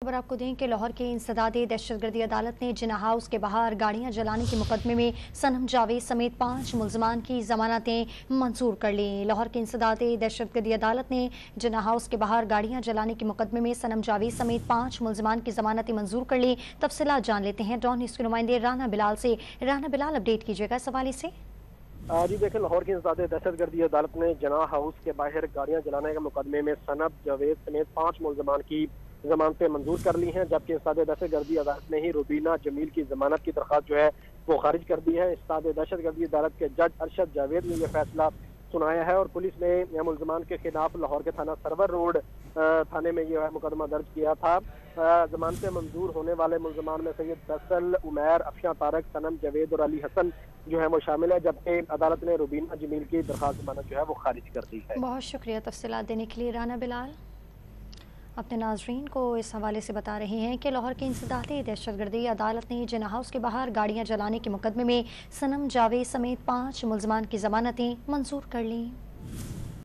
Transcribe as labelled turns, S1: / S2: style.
S1: खबर आपको दें कि लाहौर के इंसदादे दहशतगर्दी अदालत ने जिन्ना हाउस के बाहर गाड़ियां जलाने के मुकदमे में सनम जावेद समेत 5 मुलजमान की जमानतें मंजूर कर ली। लाहौर के इंसदादे दहशतगर्दी अदालत ने जिन्ना हाउस के बाहर गाड़ियां जलाने के मुकदमे में सनम जावेद समेत 5 मुलजमान की जमानतें मंजूर कर ली। तफसीलात जान लेते हैं डॉन न्यूज़ के नुमाइंदे राना बिलाल से। राना बिलाल, अपडेट कीजिएगा इस हवाले से।
S2: जी देखें, लाहौर की इंसदादे दहशतगर्दी अदालत ने जिन्ना हाउस के बाहर गाड़ियां जलाने के मुकदमे में सनम जावेद समेत 5 मुलजमान की जमानतें मंजूर कर ली हैं, जबकि इंसदादे दहशतगर्दी अदालत ने ही रुबीना जमील की जमानत की दरख्वास्त जो है वो खारिज कर दी है। इंसदादे दहशतगर्दी अदालत के जज अरशद जावेद ने यह फैसला सुनाया है और पुलिस ने मुलजमान के खिलाफ लाहौर के थाना सरवर रोड थाने में यह मुकदमा दर्ज किया था। जमानतें मंजूर होने वाले मुलजमान में सैयद फैसल, उमैर, अफशा तारक, सनम जावेद और अली हसन जो है वो शामिल है, जबकि अदालत ने रुबीना जमील की दरख्वास्त जमानत जो है वो खारिज कर दी है।
S1: बहुत शुक्रिया तफसीलात देने के लिए राना बिलाल। अपने नाजरीन को इस हवाले से बता रहे हैं कि लाहौर के इंसदादे दहशतगर्दी अदालत ने जिन्ना हाउस के बाहर गाड़ियां जलाने के मुकदमे में सनम जावेद समेत 5 मुलजमान की जमानतें मंजूर कर लीं।